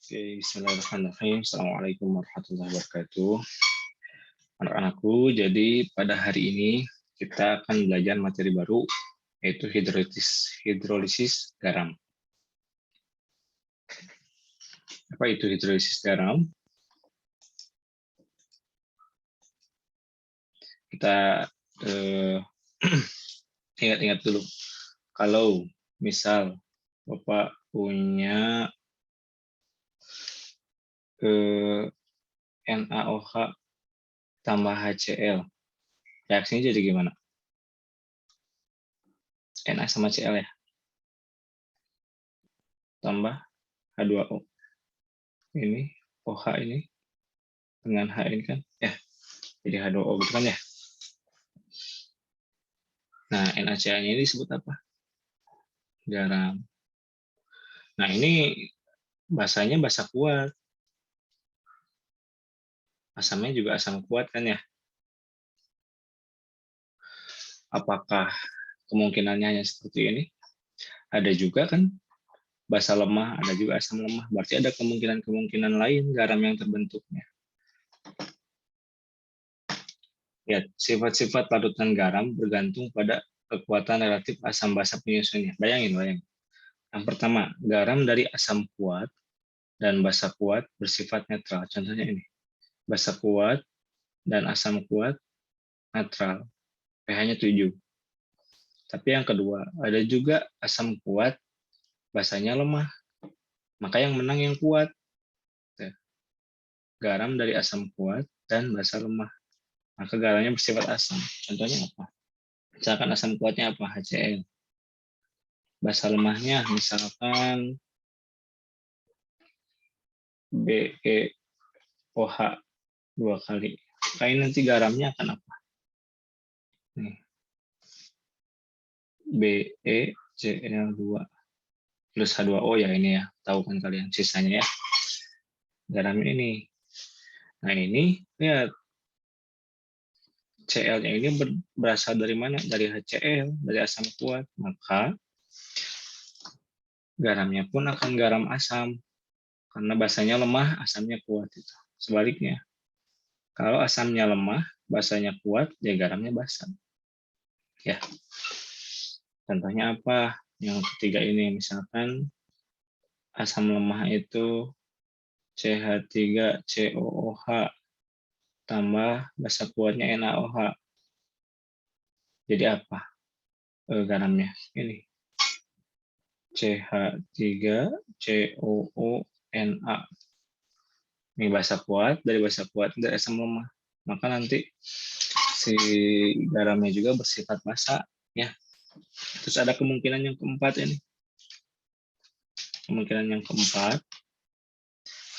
Oke, bismillahirrahmanirrahim. Assalamualaikum warahmatullahi wabarakatuh. Anak-anakku, jadi pada hari ini kita akan belajar materi baru, yaitu hidrolisis garam. Apa itu hidrolisis garam? Kita ingat-ingat dulu. Kalau misal Bapak punya NaOH tambah HCl, reaksinya jadi gimana? Na sama Cl ya, tambah H2O. Ini OH ini dengan H ini kan, ya, jadi H2O gitu kan ya. Nah, NaCl-nya ini disebut apa? Garam. Nah, ini basanya basa kuat. Asamnya juga asam kuat kan ya. Apakah kemungkinannya hanya seperti ini? Ada juga kan basa lemah, ada juga asam lemah. Berarti ada kemungkinan-kemungkinan lain garam yang terbentuknya. Ya, sifat-sifat larutan garam bergantung pada kekuatan relatif asam basa penyusunnya. Bayangin. Yang pertama, garam dari asam kuat dan basa kuat bersifat netral. Contohnya ini. Basa kuat dan asam kuat netral. pH-nya 7. Tapi yang kedua, ada juga asam kuat, basanya lemah. Maka yang menang yang kuat. Garam dari asam kuat dan basa lemah. Maka garamnya bersifat asam. Contohnya apa? Misalkan asam kuatnya apa? HCl. Basa lemahnya misalkan BeOH 2 kali. Kain nanti garamnya akan apa? Nih. BeCl2 plus H2O ya ini ya. Tahu kan kalian sisanya ya. Garam ini. Nah ini lihat. Cl-nya ini berasal dari mana? Dari HCl, dari asam kuat. Maka garamnya pun akan garam asam. Karena basanya lemah, asamnya kuat. Itu. Sebaliknya, kalau asamnya lemah, basanya kuat, ya garamnya basa. Ya. Contohnya apa? Yang ketiga ini, misalkan asam lemah itu CH3COOH tambah basa kuatnya NaOH. Jadi apa garamnya? Ini CH3COONA. Ini basa kuat, dari basa kuat dari asam lemah. Maka nanti si garamnya juga bersifat basa, ya. Terus ada kemungkinan yang keempat ini. Kemungkinan yang keempat,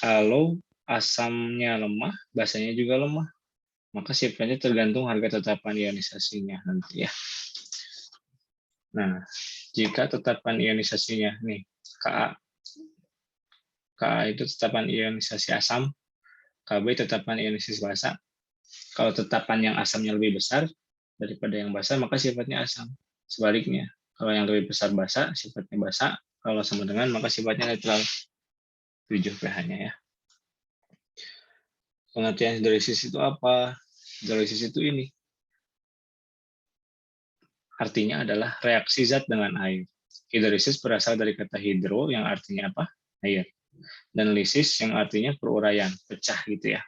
kalau asamnya lemah, basanya juga lemah. Maka sifatnya tergantung harga tetapan ionisasinya nanti ya. Nah, jika tetapan ionisasinya nih Ka itu tetapan ionisasi asam, Kb tetapan ionisasi basa. Kalau tetapan yang asamnya lebih besar daripada yang basa, maka sifatnya asam. Sebaliknya, kalau yang lebih besar basa, sifatnya basa. Kalau sama dengan, maka sifatnya netral. 7 pH-nya ya. Pengertian hidrolisis itu apa? Hidrolisis itu ini. Artinya adalah reaksi zat dengan air. Hidrolisis berasal dari kata hidro yang artinya apa? Air. Dan lisis yang artinya peruraian, pecah gitu ya.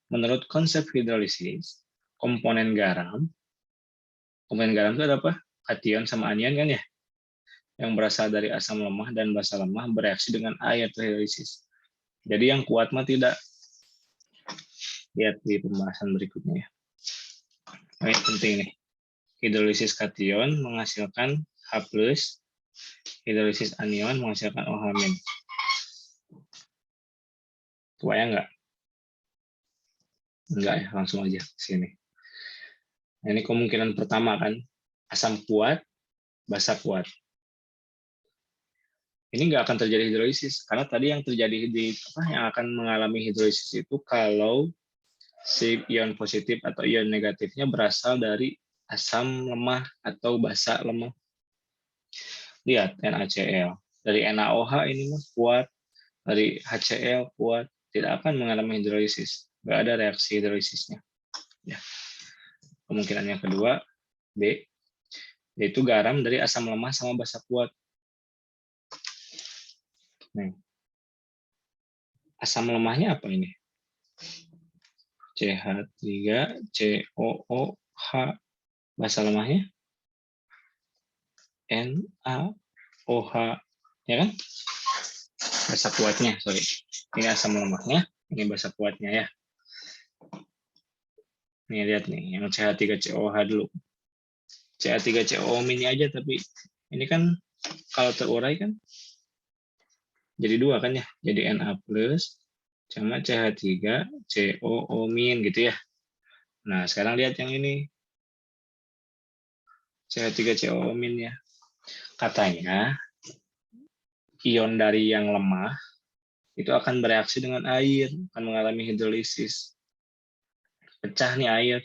Menurut konsep hidrolisis, komponen garam itu ada apa? Kation sama anion kan ya? Yang berasal dari asam lemah dan basa lemah bereaksi dengan air terhidrolisis. Jadi yang kuat mah tidak. Lihat di pembahasan berikutnya ya. Ini penting nih. Hidrolisis kation menghasilkan H+, hidrolisis anion menghasilkan OH-. Kebayang nggak? Enggak ya, langsung aja sini. Nah, ini kemungkinan pertama kan, asam kuat, basa kuat. Ini nggak akan terjadi hidrolisis karena tadi yang terjadi yang akan mengalami hidrolisis itu kalau si ion positif atau ion negatifnya berasal dari asam lemah atau basa lemah. Lihat NaCl dari NaOH ini kuat, dari HCl kuat, tidak akan mengalami hidrolisis. Nggak ada reaksi hidrolisisnya. Ya. Kemungkinan yang kedua, B, yaitu garam dari asam lemah sama basa kuat. Nih. Asam lemahnya apa ini? CH3COOH. Basa lemahnya NaOH. Ya kan? Basa kuatnya, sorry. Ini asam lemahnya, ini basa kuatnya ya. Nih lihat nih, yang CH3COOH dulu. CH3COO mini aja, tapi ini kan kalau terurai kan jadi dua kan ya, jadi Na plus sama CH3COO min gitu ya. Nah sekarang lihat yang ini CH3COO min ya. Katanya ion dari yang lemah itu akan bereaksi dengan air, akan mengalami hidrolisis. Pecah nih air.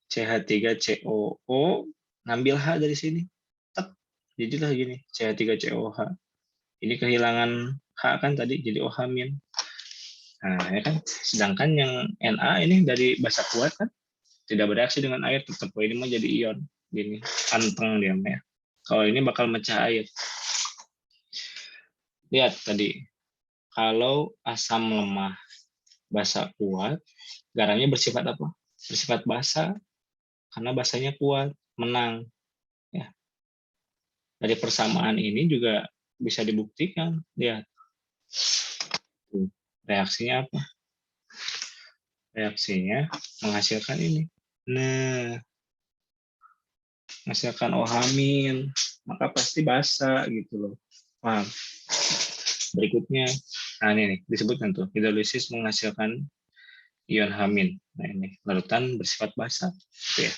CH3COO ngambil H dari sini. Tek. Jadilah gini, CH3COH. Ini kehilangan H kan tadi, jadi OH min. Nah, ya kan. Sedangkan yang Na ini dari basa kuat kan, tidak bereaksi dengan air, tetap ini mah jadi ion. Gini, anteng dia. Ya. Kalau ini bakal mecah air. Lihat tadi, kalau asam lemah basa kuat, garamnya bersifat apa? Bersifat basa, karena basanya kuat, menang. Ya. Dari persamaan ini juga bisa dibuktikan. Lihat, reaksinya apa? Reaksinya menghasilkan ini. Nah, menghasilkan OH min, maka pasti basa gitu loh. Paham? Berikutnya, nah ini nih, disebutkan tuh, hidrolisis menghasilkan ion H-. Nah ini, larutan bersifat basa. Gitu ya.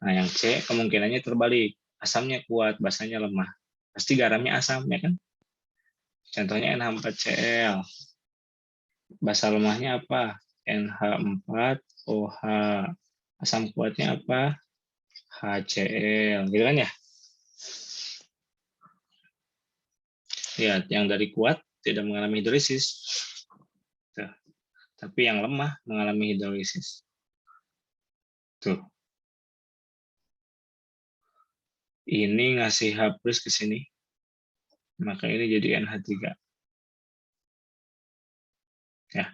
Nah yang C, kemungkinannya terbalik. Asamnya kuat, basanya lemah. Pasti garamnya asam, ya kan? Contohnya NH4Cl. Basa lemahnya apa? NH4OH. Asam kuatnya apa? HCl. Gitu kan ya? Ya, yang dari kuat tidak mengalami hidrolisis. Tuh. Tapi yang lemah mengalami hidrolisis. Tuh. Ini ngasih H+ ke sini. Maka ini jadi NH3. Ya.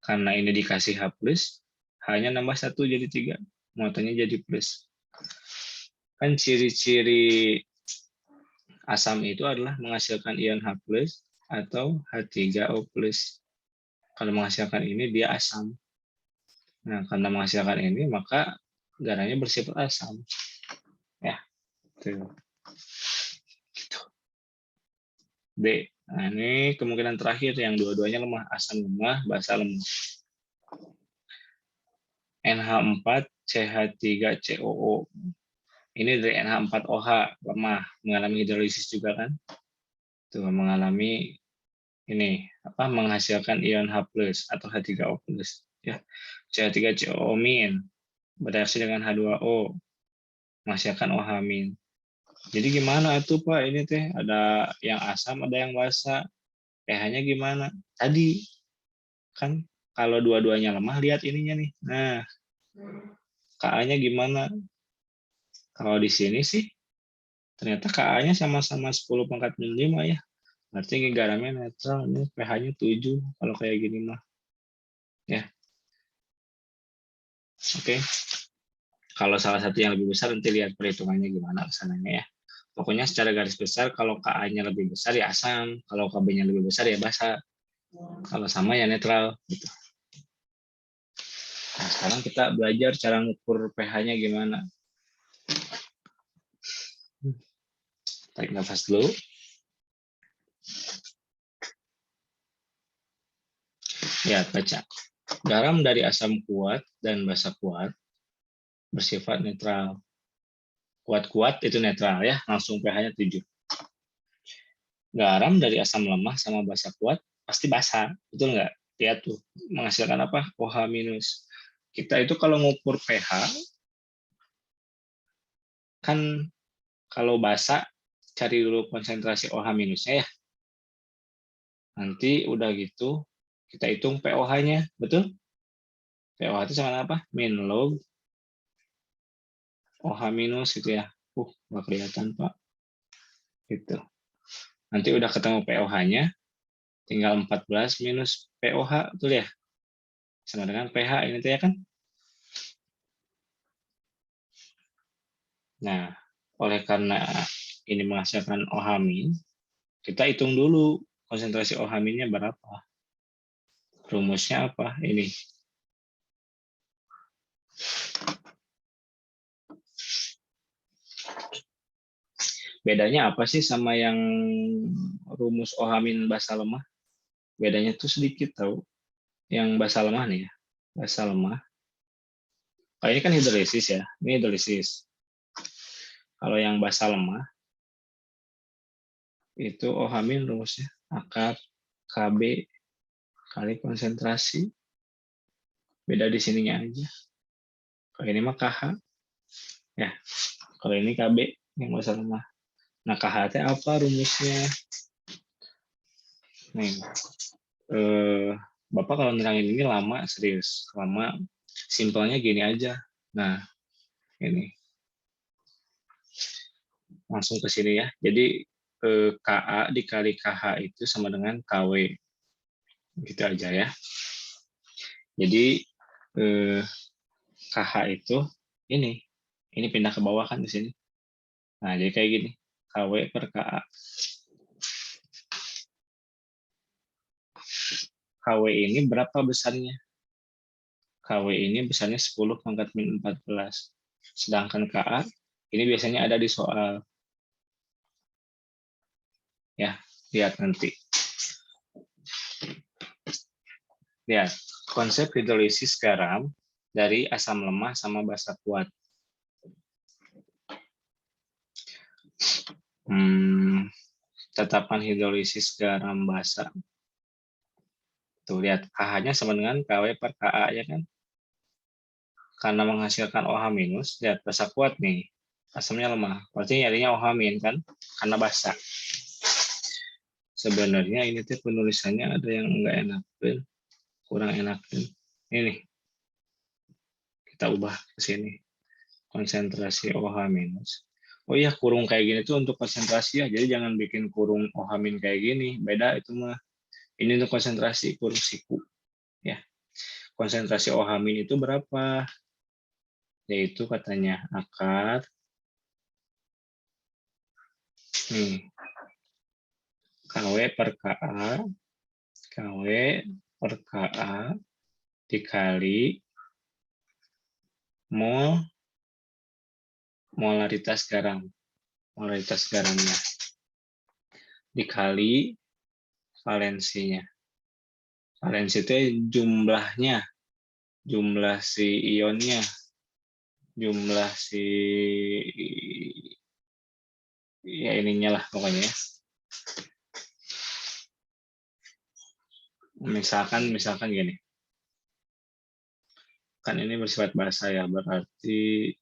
Karena ini dikasih H+, H-nya nambah 1 jadi 3. Muatannya jadi plus. Kan ciri-ciri asam itu adalah menghasilkan ion H+ atau H3O+. Kalau menghasilkan ini dia asam. Nah, karena menghasilkan ini maka garamnya bersifat asam. Ya. Tuh. Gitu. D. Nah, ini kemungkinan terakhir yang dua-duanya lemah, asam lemah, basa lemah. NH4CH3COO. Ini dari NH4OH lemah, mengalami hidrolisis juga kan? Tuh, mengalami ini apa menghasilkan ion H+ atau H3O+, ya. CH3COO min bereaksi dengan H2O menghasilkan OH-. Jadi gimana tuh Pak ini teh ada yang asam ada yang basa. pH-nya gimana? Tadi kan kalau dua-duanya lemah lihat ininya nih. Nah, Ka-nya gimana? Kalau di sini sih ternyata Ka-nya sama-sama 10⁻⁵ ya. Berarti ini garamnya netral, ini pH-nya 7 kalau kayak gini mah. Ya. Oke. Kalau salah satu yang lebih besar nanti lihat perhitungannya gimana kesananya ya. Pokoknya secara garis besar kalau Ka-nya lebih besar ya asam, kalau Kb-nya lebih besar ya basa. Kalau sama ya netral gitu. Nah, sekarang kita belajar cara ngukur pH-nya gimana. Tarik nafas dulu. Ya, baca. Garam dari asam kuat dan basa kuat bersifat netral. Kuat-kuat itu netral ya, langsung pH-nya 7. Garam dari asam lemah sama basa kuat pasti basa, betul nggak? Lihat tuh, menghasilkan apa? OH-. Kita itu kalau ngukur pH, kan Kalau basa, cari dulu konsentrasi OH minusnya ya. Nanti udah gitu, kita hitung pOH-nya, betul? pOH itu sama apa? Min log OH minus gitu ya. Nggak kelihatan, Pak. Gitu. Nanti udah ketemu pOH-nya, tinggal 14 minus pOH, betul ya? Sama dengan pH ini tuh ya kan? Nah, oleh karena ini menghasilkan OH min, kita hitung dulu konsentrasi OH minnya berapa. Rumusnya apa? Ini. Bedanya apa sih sama yang rumus OH min basa lemah? Bedanya tuh sedikit tahu. Yang basa lemah nih ya. Basa lemah. Kalau ini kan hidrolisis ya. Ini hidrolisis. Kalau yang basa lemah, itu OH min rumusnya akar KB kali konsentrasi. Beda di sininya aja. Kalau ini mah KH. Ya, kalau ini KB yang basa lemah. Nah, KH itu apa rumusnya? Nih, Bapak kalau nerangin ini lama, serius. Lama, simpelnya gini aja. Nah, ini. Langsung ke sini ya. Jadi, KA dikali KH itu sama dengan KW. Gitu aja ya. Jadi, KH itu ini. Ini pindah ke bawah kan di sini. Nah, jadi kayak gini. KW per KA. KW ini berapa besarnya? KW ini besarnya 10 pangkat min 14. Sedangkan KA ini biasanya ada di soal. Ya, lihat nanti. Lihat, konsep hidrolisis garam dari asam lemah sama basa kuat. Tetapan hidrolisis garam basa. Tuh, lihat, KH-nya sama dengan KW per KA, ya kan? Karena menghasilkan OH minus, lihat, basa kuat nih. Asamnya lemah. Berarti nyarinya OH min, kan? Karena basa. Sebenarnya ini tuh penulisannya ada yang enggak enak, kurang enak. Ini kita ubah ke sini. Konsentrasi OH minus. Oh iya, kurung kayak gini tuh untuk konsentrasi ya. Jadi jangan bikin kurung OH min kayak gini. Beda itu mah. Ini untuk konsentrasi kurung siku. Ya. Konsentrasi OH min itu berapa? Yaitu katanya akar KW per KA, KW per KA dikali molaritas garamnya dikali valensinya. Valensi itu jumlahnya, jumlah si ionnya, jumlah si ya ininya lah pokoknya ya. Misalkan gini. Kan ini bersifat basa ya, berarti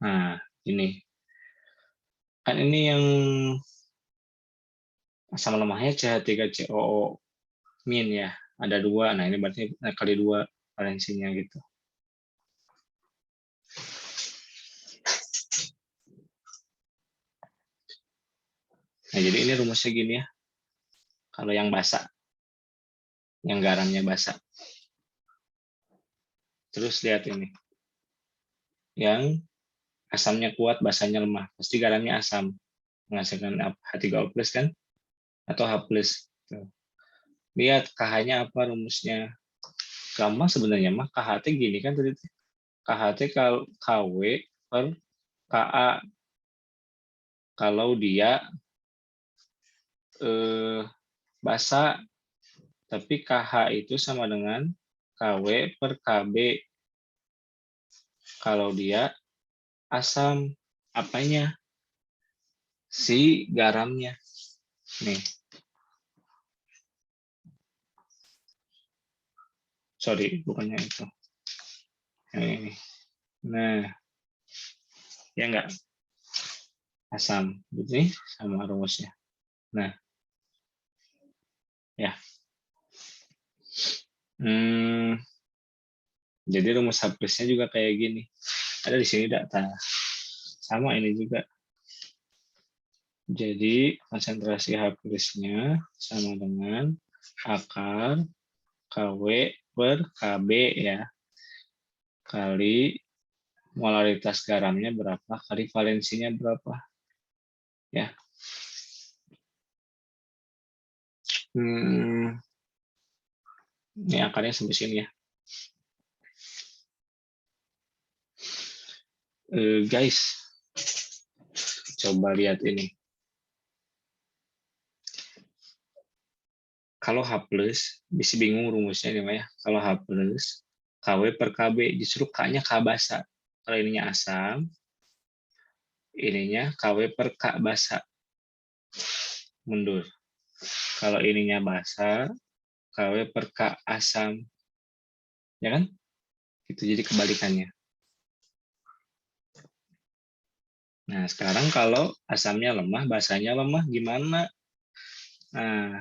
nah, ini. Kan ini yang asam lemahnya CH3COO min ya. Ada 2. Nah, ini berarti kali 2 valensinya gitu. Nah, jadi ini rumusnya gini ya. Kalau yang basa. Yang garamnya basa. Terus lihat ini. Yang asamnya kuat, basanya lemah. Pasti garamnya asam. Menghasilkan H3O+ kan? Atau H+. Tuh. Lihat KH-nya apa rumusnya. Gampang sebenarnya mah. KH gini kan tadi. KH KW per KA. Kalau dia basa, tapi KH itu sama dengan KW per KB. Kalau dia asam, apanya? Si garamnya. Nih, Sorry, bukannya itu. Yang ini. Nah, ya enggak? Asam. Jadi sama rumusnya. Nah, ya. Jadi rumus H plusnya juga kayak gini. Ada di sini data. Sama ini juga. Jadi konsentrasi H plusnya sama dengan akar KW per KB ya. Kali molaritas garamnya berapa, kali valensinya berapa. Ya. Ini akarnya sampai sini ya. Guys, coba lihat ini. Kalau H+, bisa bingung rumusnya nih ya. Kalau H+, KW per KB, justru K-nya K basa. Kalau ininya asam, ininya KW per K basa. Mundur. Kalau ininya basa, KW per K asam. Ya kan? Itu jadi kebalikannya. Nah, sekarang kalau asamnya lemah, basanya lemah, gimana? Nah,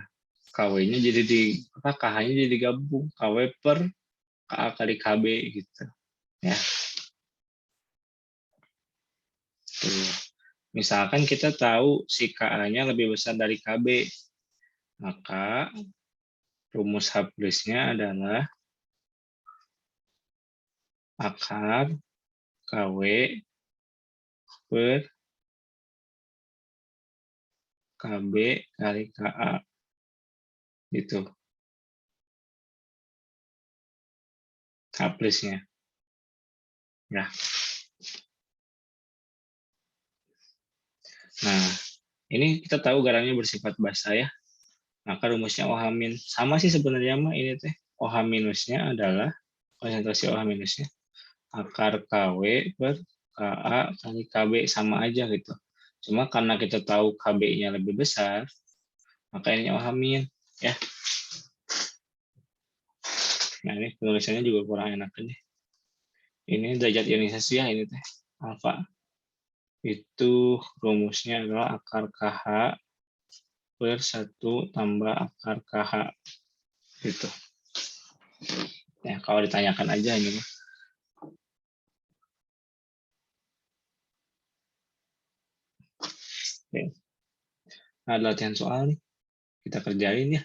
KW-nya jadi KH-nya jadi digabung. KW per KA kali KB gitu. Ya. Tuh. Misalkan kita tahu si KA-nya lebih besar dari KB, maka rumus H plusnya adalah akar KW per KB kali KA. Gitu. H plusnya. Ya. Nah, ini kita tahu garamnya bersifat basa ya. Maka rumusnya OH-. Sama sih sebenarnya mah ini teh. OH- adalah konsentrasi OH- akar KW per KA kali KB, sama aja gitu. Cuma karena kita tahu KB-nya lebih besar, maka ini OH- ya. Nah, ini penulisannya juga kurang enak ini. Ini derajat ionisasi ya ini teh. Alfa. Itu rumusnya adalah akar KH per 1 tambah akar KH. Gitu. Ya, kalau ditanyakan aja ini mah. Oke. Nah, ada latihan soal nih. Kita kerjain ya.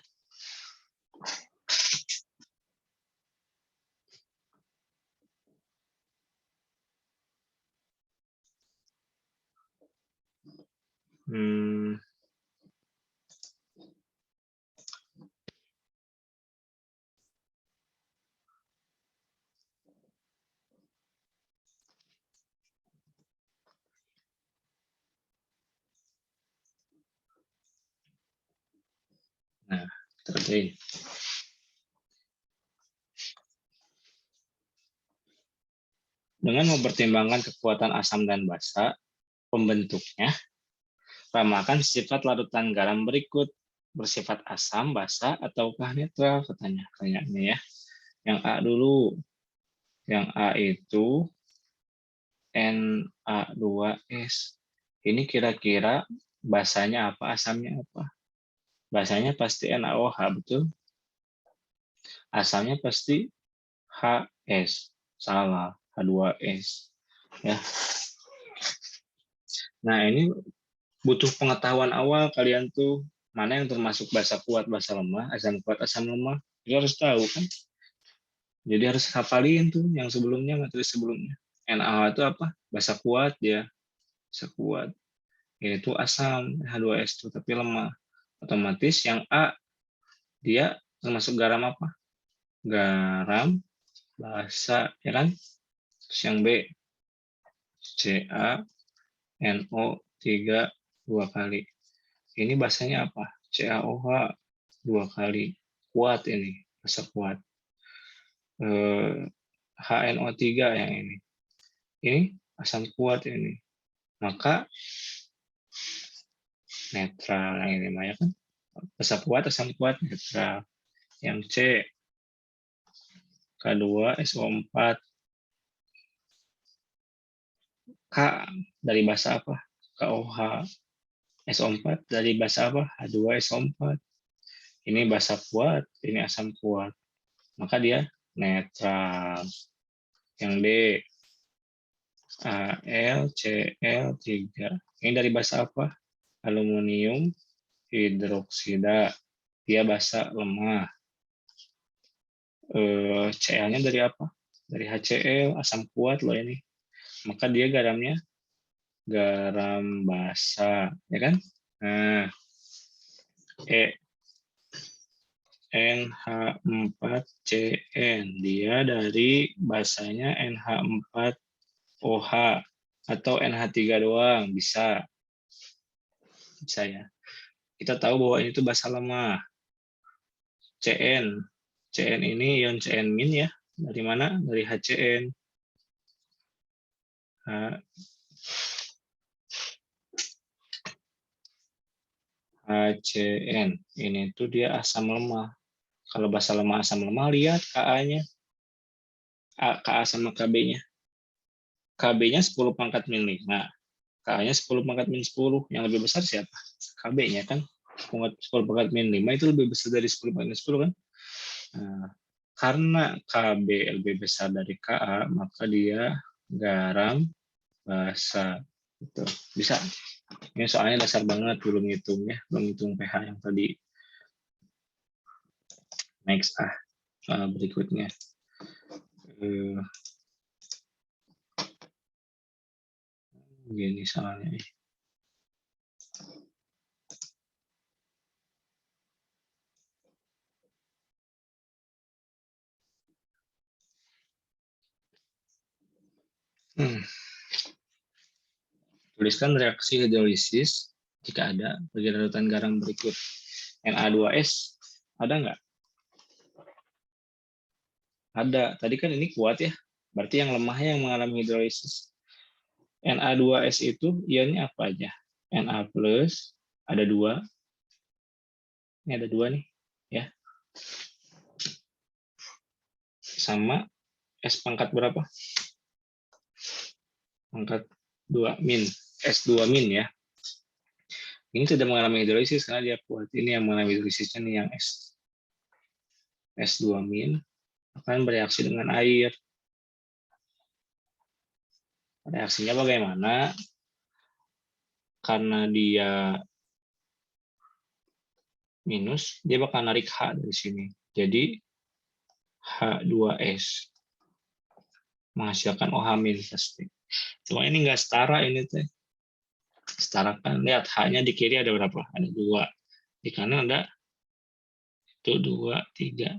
Nah, kita kerjain. Dengan mempertimbangkan kekuatan asam dan basa, pembentuknya, ramalkan sifat larutan garam berikut: bersifat asam, basa, ataukah netral, katanya. Pertanyaannya ya. Yang A dulu. Yang A itu Na2S. Ini kira-kira basanya apa, asamnya apa? Basanya pasti NaOH, betul? Asamnya pasti HS. Salah, H2S. Ya. Nah, ini butuh pengetahuan awal kalian tuh, mana yang termasuk basa kuat, basa lemah, asam kuat, asam lemah. Itu harus tahu kan. Jadi harus hafalin tuh yang sebelumnya, materi sebelumnya. NaOH itu apa? Basa kuat dia, basa kuat. Ini tuh asam H2S tuh tapi lemah. Otomatis yang A dia termasuk garam apa? Garam basa, ya kan? Terus yang B CaNO3 2 kali. Ini basanya apa? CaOH 2 kali. Kuat ini, basa kuat. HNO3 yang ini. Ini asam kuat ini. Maka netral yang ini Maya kan. Basa kuat, asam kuat, netral. Yang C K2SO4. K dari basa apa? KOH. SO4 dari basa apa? H2SO4. Ini basa kuat, ini asam kuat. Maka dia netral. Yang D, AlCl3. Ini dari basa apa? Aluminium hidroksida. Dia basa lemah. Cl-nya dari apa? Dari HCl, asam kuat loh ini. Maka dia garamnya garam basa, ya kan? Nah, NH4CN, dia dari basanya NH4OH atau NH3 doang, bisa ya. Kita tahu bahwa ini tuh basa lemah. CN ini ion CN- ya. Dari mana? Dari HCN. HCN ini tuh dia asam lemah. Kalau basa lemah asam lemah, lihat Ka-nya. Ka sama Kb-nya. Kb-nya 10 pangkat min 5. Ka-nya 10 pangkat min 10. Yang lebih besar siapa? Kb-nya kan. 10 pangkat min 5 itu lebih besar dari 10 pangkat min 10 kan. Nah, karena Kb lebih besar dari Ka, maka dia garam basa. Gitu. Bisa. Ini soalnya dasar banget, belum hitung ya. Belum hitung pH yang tadi. Next berikutnya. Gini soalnya. Tuliskan reaksi hidrolisis jika ada bagi larutan garam berikut. Na2S ada nggak? Ada. Tadi kan ini kuat ya. Berarti yang lemahnya yang mengalami hidrolisis. Na2S itu ionnya apa aja? Na plus ada 2. Ini ada 2 nih, ya. Sama S pangkat berapa? Pangkat 2 min. S2 min ya. Ini tidak mengalami hidrolisis karena dia kuat. Ini yang mengalami hidrolisisnya nih yang S2 min akan bereaksi dengan air. Reaksinya bagaimana? Karena dia minus, dia bakal narik H dari sini. Jadi H2S menghasilkan OH- pasti. Cuma ini nggak setara ini teh. Setarakan. Lihat H-nya di kiri ada berapa? Ada 2. Di kanan ada 2, 3.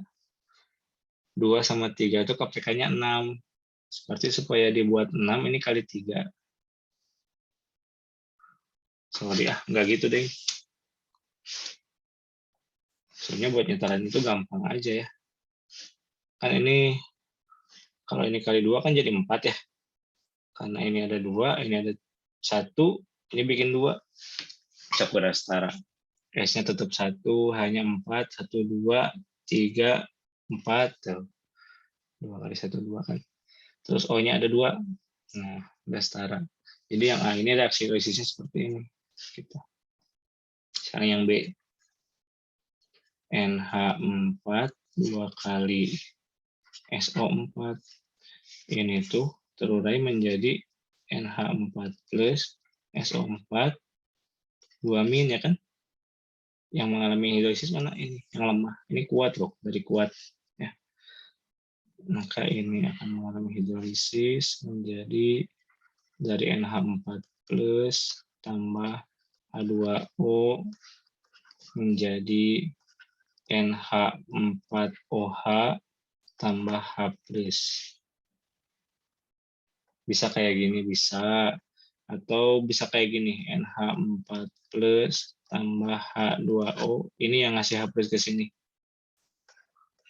2 sama 3 itu KPK-nya 6. Seperti supaya dibuat 6 ini kali 3. Sorry nggak gitu deh. Soalnya buat nyetaran itu gampang aja ya. Kan ini kalau ini kali 2 kan jadi 4 ya. Karena ini ada 2, ini ada 1, ini bikin 2. Cak berastara. S-nya tetap 1, hanya 4, 1, 2, 3, 4. 2 kali 1, 2 kan. Terus O-nya ada 2. Nah, berastara. Jadi yang A ini reaksi hidrolisisnya seperti ini. Gitu. Sekarang yang B. NH4 2 kali SO4. Ini tuh terurai menjadi NH4 plus SO4 2 min ya kan. Yang mengalami hidrolisis mana ini? Yang lemah. Ini kuat loh, dari kuat ya. Maka ini akan mengalami hidrolisis menjadi dari NH4 plus tambah H2O menjadi NH4OH tambah H+. Bisa kayak gini, bisa. Atau bisa kayak gini, NH4 plus tambah H2O. Ini yang ngasih H+ ke sini.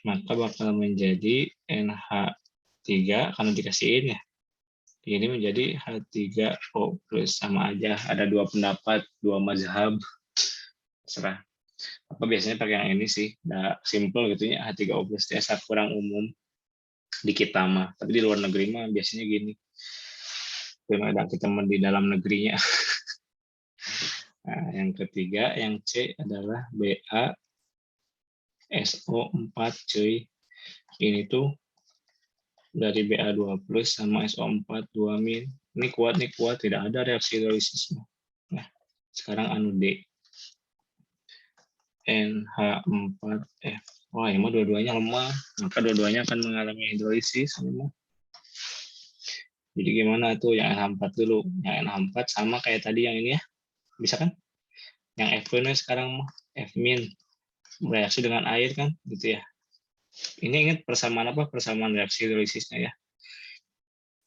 Maka bakal menjadi NH3, karena dikasihin ya. Ini menjadi H3O plus, sama aja. Ada 2 pendapat, 2 mazhab. Serah. Apa biasanya pakai yang ini sih, udah simple gitu ya, H3O plus, ya kurang umum. di kita mah. Tapi di luar negeri mah biasanya gini. Belum ada kita di dalam negerinya. Nah, yang ketiga, yang C adalah BA SO4 cuy. Ini tuh dari BA2 plus sama SO4 2 min. Ini kuat, tidak ada reaksi hidrolisis. Nah, sekarang anu D. NH4F. Wah, ini mah dua-duanya lemah, maka dua-duanya akan mengalami hidrolisis. Jadi gimana tuh yang NH4 dulu? Yang NH4 sama kayak tadi yang ini ya. Bisa kan? Yang F sekarang mah F min bereaksi dengan air kan, gitu ya. Ini ingat persamaan apa? Persamaan reaksi hidrolisisnya ya.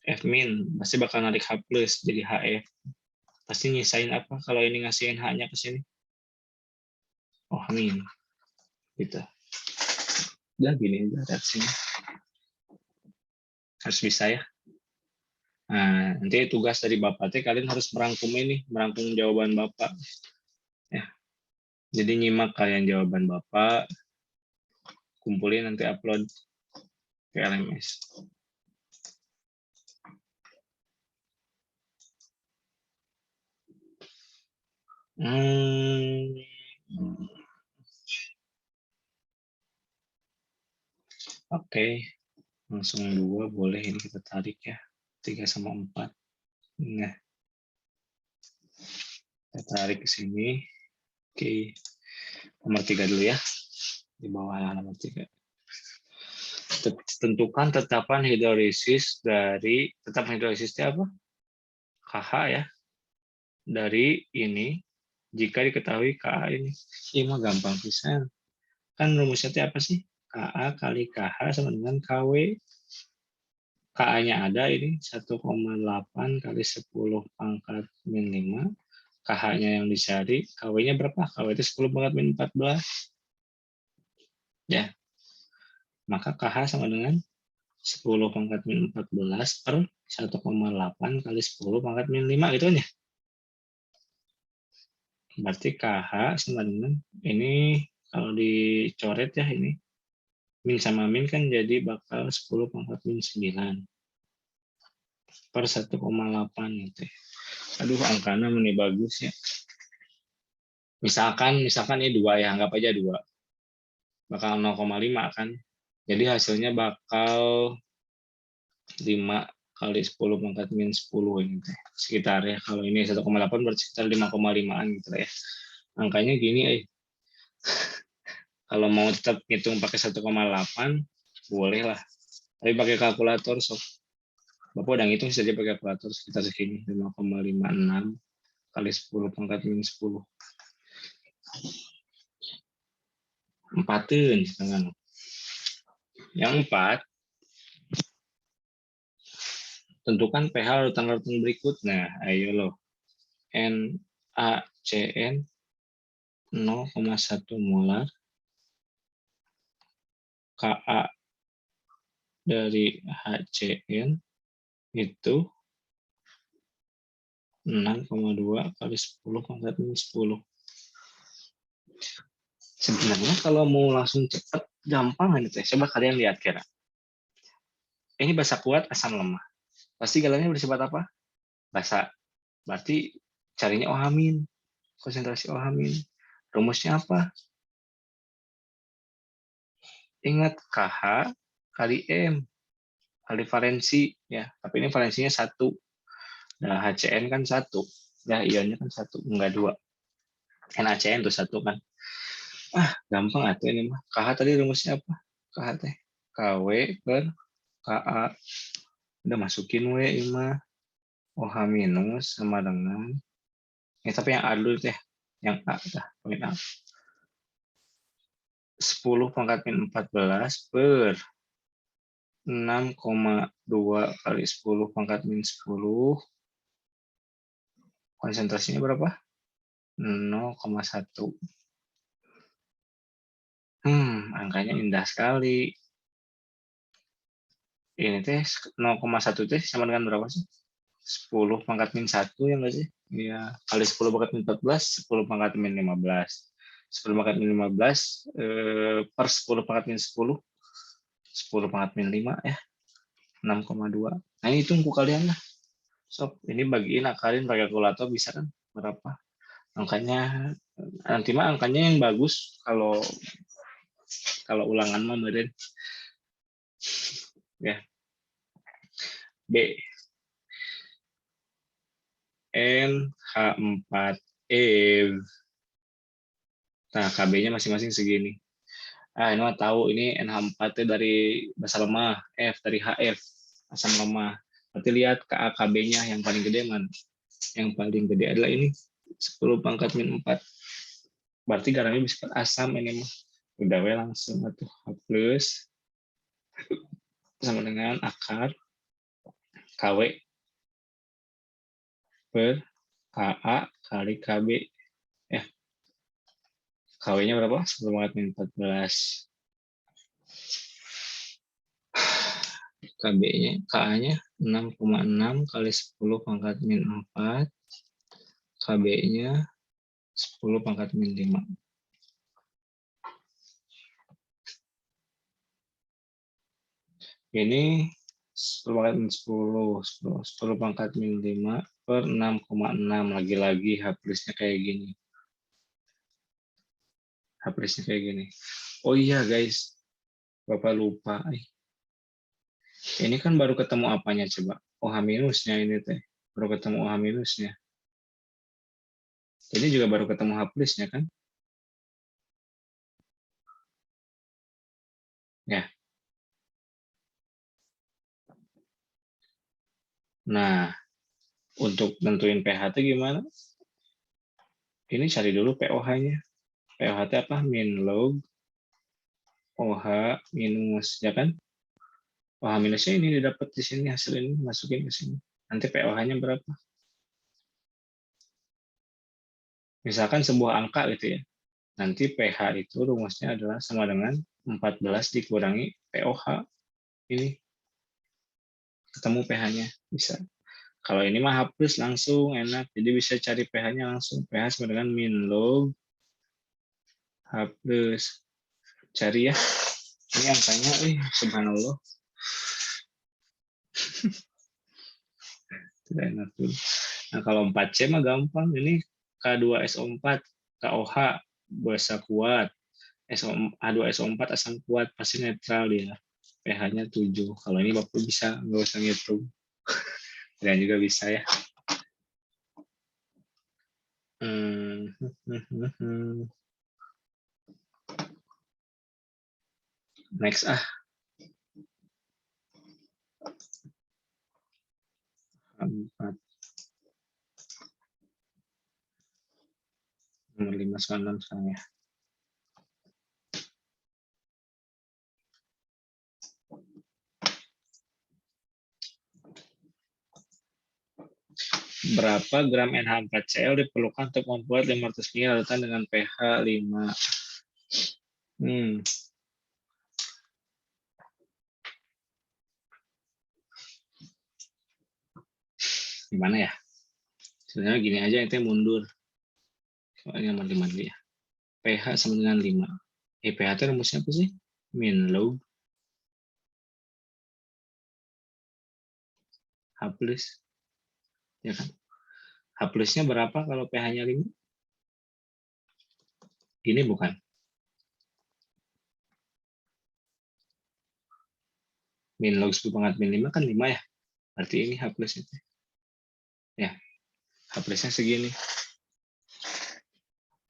F min pasti bakal narik H plus jadi HF. Pasti nyisain apa kalau ini ngasihin H-nya ke sini? Oh, min. Gitu. Udah gini aja reaksinya. Harus bisa ya. Nah, nanti tugas dari Bapak kalian harus merangkum ini, merangkum jawaban Bapak. Ya. Jadi nyimak kalian jawaban Bapak, kumpulin nanti upload ke LMS. Oke. Langsung 2 boleh ini kita tarik ya. 3 sama 4. Nah. Kita tarik ke sini. Oke. Nomor 3 dulu ya. Di bawah nomor 3. Tentukan tetapan hidrolisis dari tetapan hidrolisisnya apa? KH ya. Dari ini jika diketahui KA ini. Ini mah gampang pisan. Kan rumusnya apa sih? KA kali KH sama dengan KW. KA-nya ada ini 1,8 kali 10 pangkat min 5. KH-nya yang dicari. KW-nya berapa? KW itu 10 pangkat min 14. Ya. Maka KH sama dengan 10 pangkat min 14 per 1,8 kali 10 pangkat min 5 gitu ya. Berarti KH sama dengan ini kalau dicoret ya ini. Min sama min kan jadi bakal 10 pangkat min 9 per 1,8 gitu. Aduh, angkanya ini bagus ya. Misalkan ini 2 ya, anggap aja 2. Bakal 0,5 kan. Jadi hasilnya bakal 5 kali 10 pangkat min 10 ini teh. Sekitar ya, kalau ini 1,8 berarti sekitar 5,5an gitu ya. Angkanya gini Kalau mau tetap ngitung pakai 1,8 boleh lah. Tapi pakai kalkulator sok. Bapak udah ngitung saja pakai kalkulator sekitar segini 5,56 kali 10 pangkat min 10. Empatin setengah. Yang 4 tentukan pH larutan-larutan berikut. Nah, ayo loh. NaCN 0,1 molar. Ka dari HCN itu 6,2 kali 10 pangkat min 10. Sebenarnya kalau mau langsung cepat, gampang aja. Coba kalian lihat kira. Ini basa kuat, asam lemah. Pasti galamnya bersifat apa? Basa. Berarti carinya OH-, konsentrasi OH-. Rumusnya apa? Ingat KH kali M kali valensi ya. Tapi ini valensinya 1. Nah, HCN kan 1. Ya, ionnya kan 1, enggak 2. NaCN tuh 1 kan. Gampang atuh ini mah. KH tadi rumusnya apa? KH teh KW per KA. Udah masukin W ini mah. OH minus sama dengan tapi yang A dulu teh. Yang A dah, poin A. 10 pangkat min 14 per 6,2 kali 10 pangkat min 10. Konsentrasinya berapa? 0,1. Angkanya indah sekali. Ini teh 0,1 teh sama dengan berapa sih? 10 pangkat min 1 ya enggak sih? Iya, kali 10 pangkat min 14, 10 pangkat min 15. 10 pangkat min 15 per 10 pangkat min 10. 10 pangkat min 5 ya. 6,2. Nah, ini hitung kalian lah. Sob, ini bagiin akalin pakai kalkulator bisa kan berapa? Angkanya nanti mah angkanya yang bagus kalau ulangan mah meureun. Ya. B. NH4E. Nah, KB-nya masing-masing segini. Ini mah tahu ini NH4 itu dari basa lemah, F dari HF, asam lemah. Berarti lihat KAKB-nya yang paling gede mana? Yang paling gede adalah ini 10 pangkat min 4. Berarti garamnya bisa asam ini mah. Udah we langsung atuh H plus sama dengan akar KW per KA kali KB. Ya, KW-nya berapa? 10 pangkat min 14. KB-nya, KA-nya 6,6 kali 10 pangkat min 4. KB-nya 10 pangkat min 5. Ini 10 pangkat min 10 pangkat min 5 per 6,6. Lagi-lagi H plusnya kayak gini. H plusnya kayak gini. Oh iya guys, Bapak lupa. Ini kan baru ketemu apanya coba? OH minusnya ini teh. Baru ketemu OH minusnya. Ini juga baru ketemu H plusnya kan? Ya. Nah, untuk nentuin pH itu gimana? Ini cari dulu pOH-nya. pOH itu apa? Min log OH minus, ya kan? OH minusnya ini didapat di sini, hasil ini masukin ke sini. Nanti pOH-nya berapa? Misalkan sebuah angka gitu ya. Nanti pH itu rumusnya adalah sama dengan 14 dikurangi pOH. Ini ketemu pH-nya, bisa. Kalau ini mah H plus langsung enak, jadi bisa cari pH-nya langsung. pH sama dengan min log H plus. Cari ya. Ini angkanya, subhanallah. Tidak enak tuh. Nah, kalau 4C mah gampang. Ini K2SO4, KOH basa kuat. H2SO4 asam kuat, pasti netral dia. pH-nya 7. Kalau ini Bapak bisa, nggak usah ngitung. Dan juga bisa ya. Next 4. Nomor 5 sama 6 sekarang ya. Berapa gram NH4Cl diperlukan untuk membuat 500 ml larutan dengan pH 5? Gimana ya? Sebenarnya gini aja, itu mundur. Soalnya mandi-mandi ya. pH sama dengan 5. pH itu rumusnya apa sih? Min log H plus. Ya kan? H plusnya berapa kalau pH-nya 5? Ini bukan. Min log 10 pangkat min 5 kan 5 ya. Berarti ini H plus itu. Ya, H plusnya segini.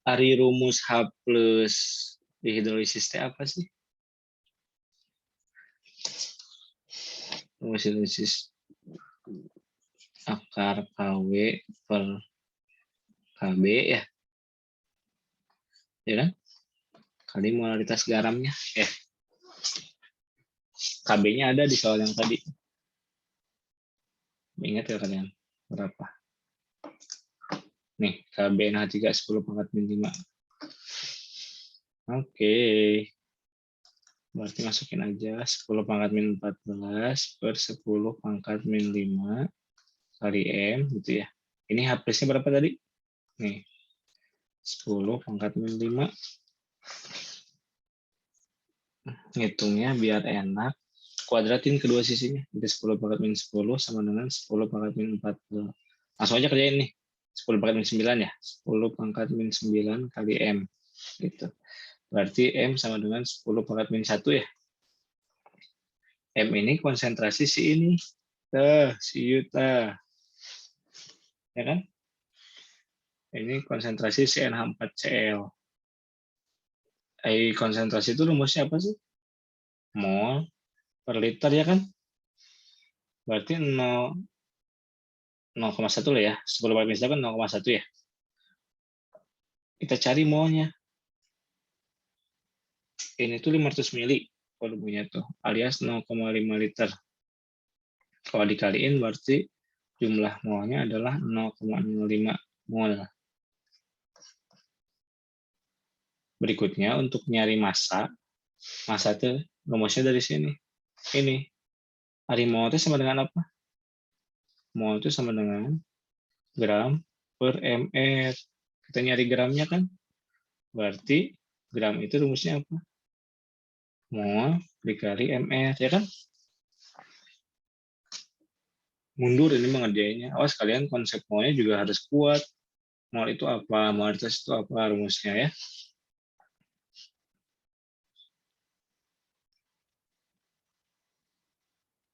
Ari rumus H plus di hidrolisis apa sih? Rumus hidrolisis akar KW per KB ya. Ya kan? Kali molaritas garamnya. KB-nya ada di soal yang tadi. Ingat ya kalian? Berapa? Nih, KBNH3 10 pangkat min 5. Oke. Berarti masukin aja 10 pangkat min 14 per 10 pangkat min 5 kali M gitu ya. Ini H plusnya berapa tadi? Nih. 10 pangkat min 5. Ngitungnya biar enak. kuadratin kedua sisinya. Jadi 10 pangkat min 10 sama dengan 10 pangkat min 40. Langsung aja kerjain nih. 10 pangkat min 9 ya. 10 pangkat min 9 kali M. Gitu. Berarti M sama dengan 10 pangkat min 1 ya. M ini konsentrasi si ini. Si Yuta. Ya kan? Ini konsentrasi CnH4Cl. Konsentrasi itu rumusnya apa sih? Mol per liter ya kan? Berarti 0,1 lah ya. 10 kali kan 0,1 ya. Kita cari molnya. Ini tuh 500 mili volumenya tuh, alias 0,5 liter. Kalau dikaliin berarti jumlah molnya adalah 0,05 mol. Berikutnya untuk nyari massa itu rumusnya dari sini. Ini. Ari mol itu sama dengan apa? Mol itu sama dengan gram per ml. Kita nyari gramnya kan? Berarti gram itu rumusnya apa? Mol dikali ml, ya kan? Mundur ini mengerjainnya. Awas kalian konsep molnya juga harus kuat. Mol itu apa? Molaritas itu apa rumusnya ya?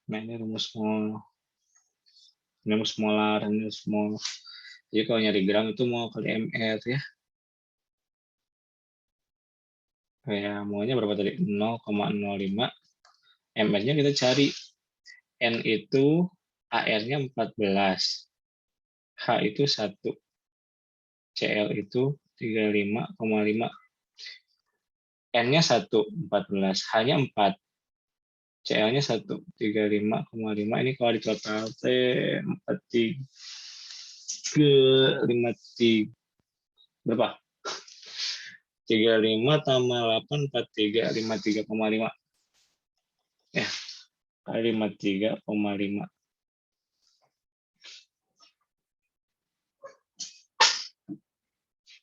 Nah, ini rumus mol. Ini rumus molar, ini rumus mol. Jadi kalau nyari gram itu mol kali ml ya. Kayak molnya berapa tadi? 0,05. ml-nya kita cari. N itu AR-nya 14. H itu 1. Cl itu 35,5. N-nya 1, 14. H-nya 4. CL-nya 1, 35,5. Ini kalau di total 43, 53. Berapa? 35 tambah 8, 43, 53,5. Ya, kali 53,5.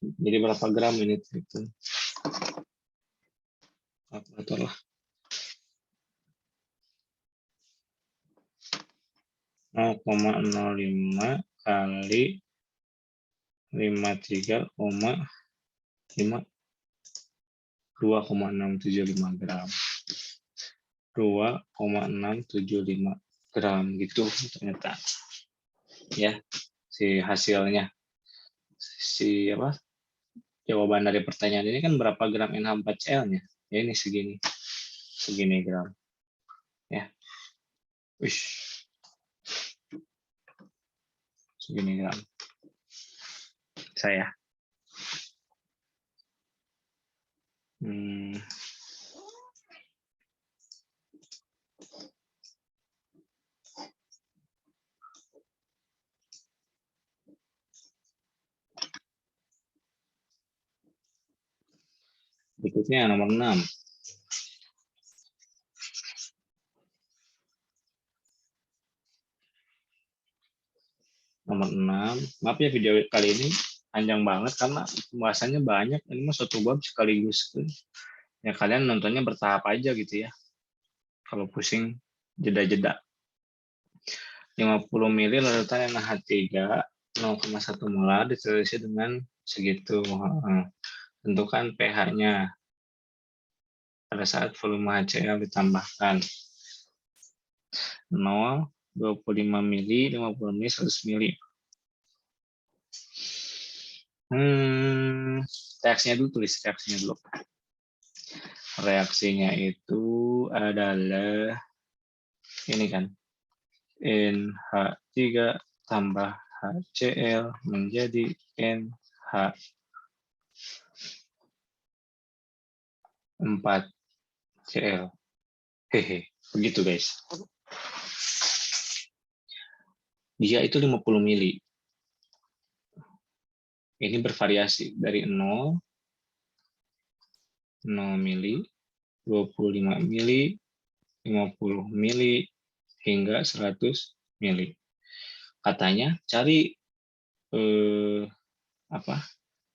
Jadi berapa gram ini? Itu. Kalkulator lah. 0,05 kali 53,5. 2,675 gram. 2,675 gram gitu ternyata. Ya, si hasilnya. Si apa? Jawaban dari pertanyaan ini kan berapa gram NH4Cl-nya? Ya ini segini. Segini gram. Ya. Wish. Segini gram. Saya. Berikutnya nomor 6. Nomor 6. Maaf ya video kali ini panjang banget karena pembahasannya banyak. Ini mah satu bab sekaligus. Ya kalian nontonnya bertahap aja gitu ya. Kalau pusing jeda-jeda. 50 ml larutan NH3 0,1 molar ditulis dengan segitu. Tentukan pH-nya pada saat volume HCl ditambahkan 0, 25 mili, 50 mili, 100 mili. Reaksinya dulu, tulis reaksinya dulu. Reaksinya itu adalah ini kan, NH3 tambah HCl menjadi NH4Cl. Hehe, begitu guys. Dia itu 50 mili. Ini bervariasi dari 0 mili, 25 mili, 50 mili, hingga 100 mili. Katanya cari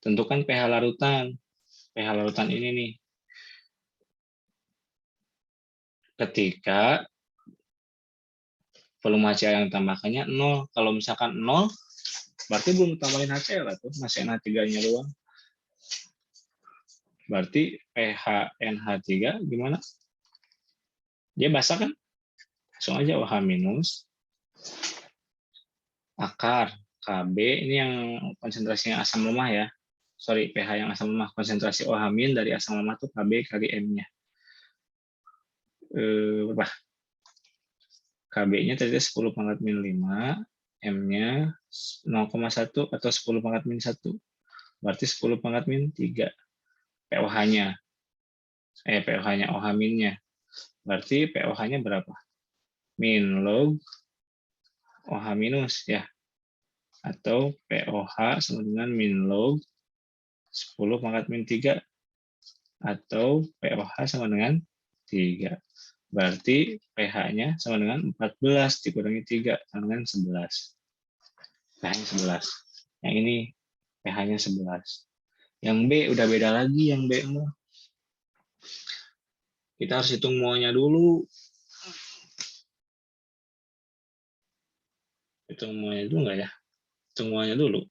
tentukan pH larutan. pH larutan ini nih. Ketika volume HCl yang ditambahkannya 0. Kalau misalkan 0, berarti belum tambahin HCl lah tuh, masih NH3-nya doang. Berarti pH NH3 gimana? Dia basah kan? Langsung aja OH minus akar Kb, ini yang konsentrasinya asam lemah ya. Sorry, pH yang asam lemah. Konsentrasi OH min dari asam lemah itu Kb kali M-nya. Berapa? Kb-nya tadi 10 pangkat min 5, M-nya 0,1 atau 10 pangkat min 1. Berarti 10 pangkat min 3. POH-nya. POH-nya, OH min-nya. Berarti POH-nya berapa? Min log OH minus ya. Atau POH sama dengan min log 10 pangkat min 3. Atau POH sama dengan 3. Berarti pH-nya sama dengan 14 dikurangi 3 sama dengan 11. pH-nya 11. Yang ini pH-nya 11. Yang B udah beda lagi, yang B mah. Kita harus hitung molnya dulu. Hitung molnya dulu nggak ya? Hitung molnya dulu.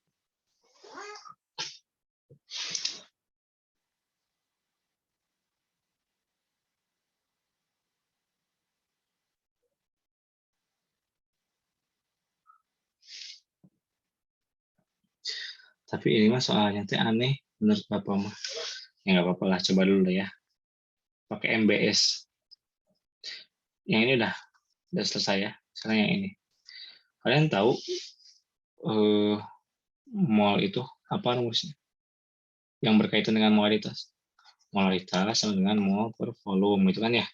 Tapi ini mah soalnya teh aneh menurut Bapak mah. Ya nggak apa-apa lah, coba dulu ya. Pakai MBS. Yang ini udah selesai ya. Sekarang yang ini. Kalian tahu mol itu apa rumusnya? Yang berkaitan dengan molaritas. Molaritas sama dengan mol per volume itu kan ya.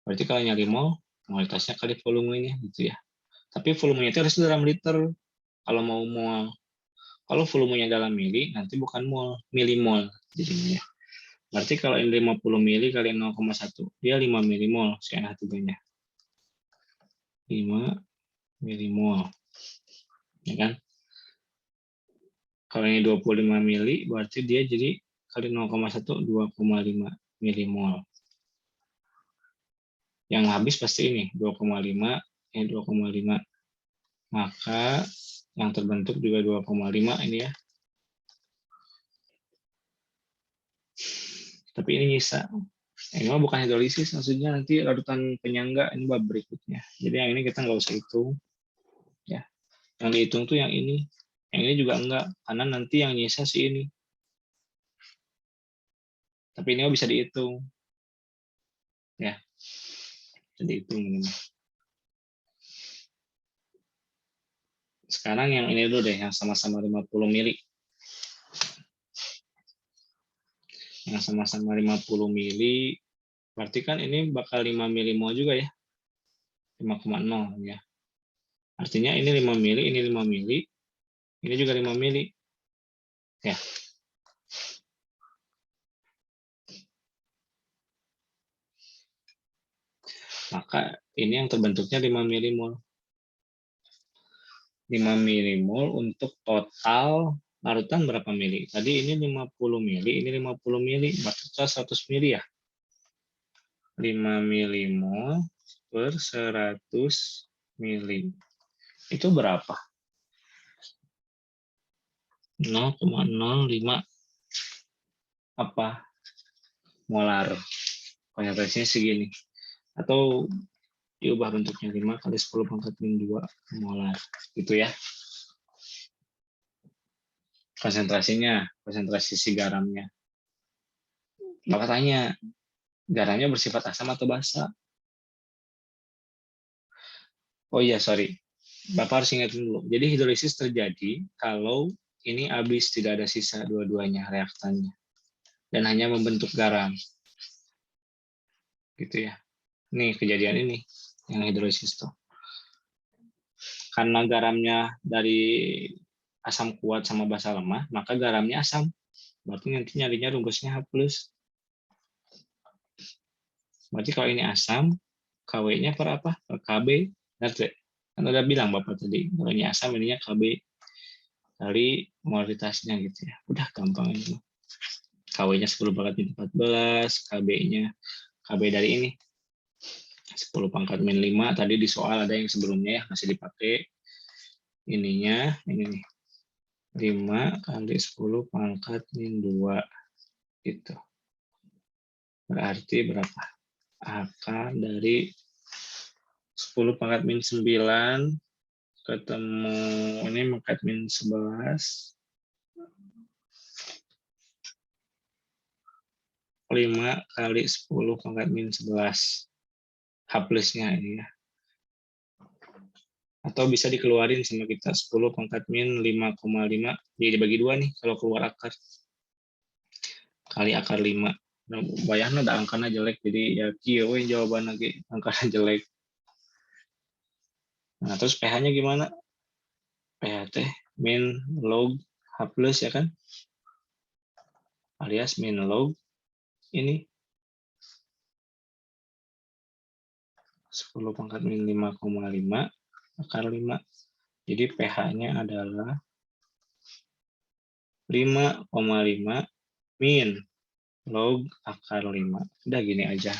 Berarti kalau nyari mol, molaritasnya kali volumenya gitu ya. Tapi volumenya itu harus dalam liter. Kalau mau mol. Kalau volumenya dalam mili, nanti bukan mol, milimol jadinya. Berarti kalau ini 50 mili kali 0,1, dia 5 milimol si NH3-nya. 5 milimol. Ya kan? Kalau ini 25 mili, berarti dia jadi kali 0,1, 2,5 milimol. Yang habis pasti ini, 2,5, 2,5. Maka yang terbentuk juga 2,5 ini ya. Tapi ini nyisa. Ini mah bukan hidrolisis, maksudnya nanti larutan penyangga ini bab berikutnya. Jadi yang ini kita nggak usah hitung. Ya. Yang dihitung tuh yang ini. Yang ini juga enggak, karena nanti yang nyisa si ini. Tapi ini bisa dihitung. Ya. Bisa dihitung ini. Sekarang yang ini dulu deh, yang sama-sama 50 mili. Yang sama-sama 50 mili, berarti kan ini bakal 5 milimol juga ya. 5,0 ya. Artinya ini 5 mili, ini 5 mili, ini juga 5 mili. Ya. Maka ini yang terbentuknya 5 milimol. 5 milimol untuk total larutan berapa mili? Tadi ini 50 mili, ini 50 mili, berarti 100 mili ya. 5 milimol per 100 mili. Itu berapa? 0,05 apa? Molar. Konsentrasinya segini. Atau diubah bentuknya 5 kali 10 pangkat min 2 molar. Gitu ya. Konsentrasinya, konsentrasi si garamnya. Bapak tanya, garamnya bersifat asam atau basa? Oh iya, sorry. Bapak harus ingat dulu. Jadi hidrolisis terjadi kalau ini habis, tidak ada sisa dua-duanya reaktannya. Dan hanya membentuk garam. Gitu ya. Nih kejadian ini, yang hidrolisis tuh. Karena garamnya dari asam kuat sama basa lemah, maka garamnya asam. Berarti nanti nyarinya rumusnya H+. Berarti kalau ini asam, Kw-nya per apa? Per Kb. Kan udah bilang Bapak tadi, kalau ini asam, ininya Kb kali molaritasnya gitu ya. Udah gampang ini. Kw-nya 10 pangkat min 14, Kb-nya Kb dari ini. 10 pangkat min 5 tadi di soal ada yang sebelumnya ya, masih dipakai ininya, ini nih. 5 kali 10 pangkat min 2 gitu. Berarti berapa? Akar dari 10 pangkat min 9 ketemu ini pangkat min 11. 5 kali 10 pangkat min 11. H plusnya ini ya. Atau bisa dikeluarin sama kita 10 pangkat min 5,5 jadi dibagi 2 nih kalau keluar akar. Kali akar 5. Nah, bayangnya ada angkanya jelek jadi ya kieu we jawaban lagi angkanya jelek. Nah, terus pH-nya gimana? pH teh min log H plus ya kan? Alias min log ini 10 pangkat min 5,5 akar 5. Jadi pH-nya adalah 5,5 min log akar 5. Udah gini aja.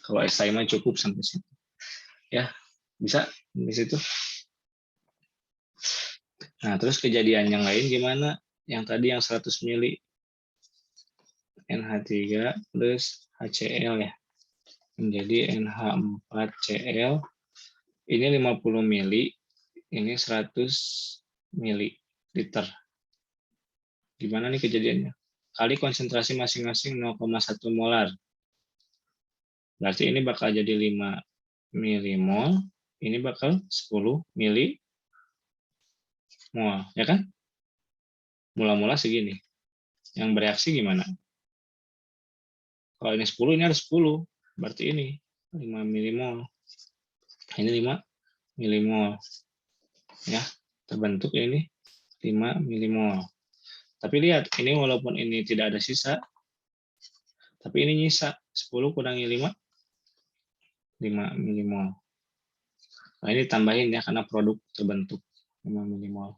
Kalau SI mah cukup sampai situ. Ya, bisa di situ. Nah, terus kejadian yang lain gimana? Yang tadi yang 100 mili NH3 plus HCl ya. Menjadi NH4Cl. Ini 50 mili, ini 100 mililiter. Gimana nih kejadiannya? Kali konsentrasi masing-masing 0,1 molar. Berarti ini bakal jadi 5 milimol, ini bakal 10 milimol, ya kan? Mula-mula segini. Yang bereaksi gimana? Kalau ini 10, ini harus 10. Berarti ini 5 milimol. Ini 5 milimol. Ya, terbentuk ini 5 milimol. Tapi lihat, ini walaupun ini tidak ada sisa, tapi ini nyisa. 10 kurangi 5, 5 milimol. Nah, ini tambahin ya, karena produk terbentuk 5 milimol.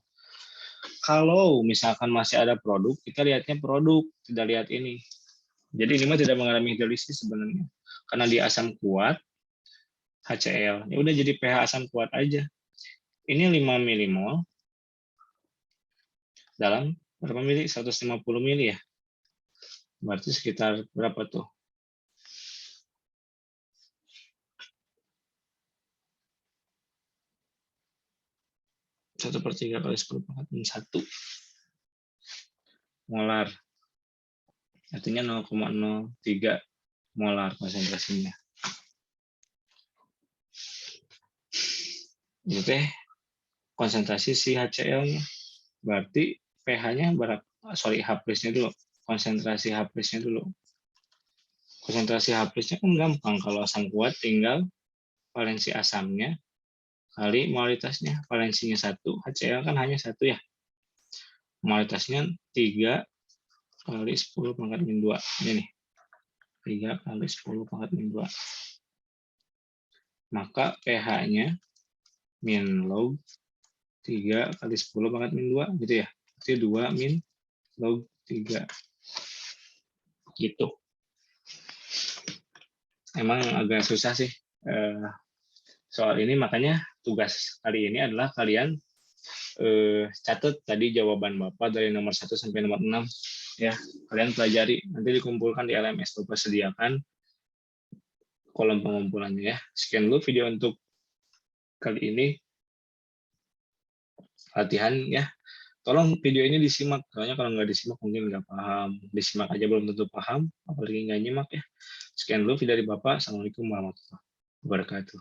Kalau misalkan masih ada produk, kita lihatnya produk, tidak lihat ini. Jadi ini mah tidak mengalami hidrolisis sebenarnya. Karena di asam kuat, HCl. Ya udah jadi pH asam kuat aja. Ini 5 milimol dalam berapa mili? 150 mili ya. Berarti sekitar berapa tuh? Satu per 3 kali 10 pangkat min 1 molar. Artinya 0,03 molar konsentrasinya. Itu teh konsentrasi si HCl-nya. Berarti pH-nya berapa? Sorry, H plus-nya dulu. Konsentrasi H plus-nya dulu. Konsentrasi H plus-nya kan gampang. Kalau asam kuat tinggal valensi asamnya kali molaritasnya. Valensinya 1, HCl kan hanya 1 ya. Molaritasnya 3 kali 10 pangkat min 2. Ini nih. 3 kali 10 pangkat min 2. Maka pH-nya min log 3 kali 10 pangkat min 2 gitu ya. Berarti 2 min log 3. Gitu. Emang agak susah sih soal ini, makanya tugas kali ini adalah kalian catat tadi jawaban Bapak dari nomor 1 sampai nomor 6 ya. Kalian pelajari, nanti dikumpulkan di LMS. Bapak sediakan kolom pengumpulannya ya. Sekian dulu video untuk kali ini. Latihan ya. Tolong video ini disimak, soalnya kalau nggak disimak mungkin nggak paham. Disimak aja belum tentu paham, apalagi nggak nyimak ya. Sekian dulu video dari Bapak. Assalamualaikum warahmatullahi wabarakatuh.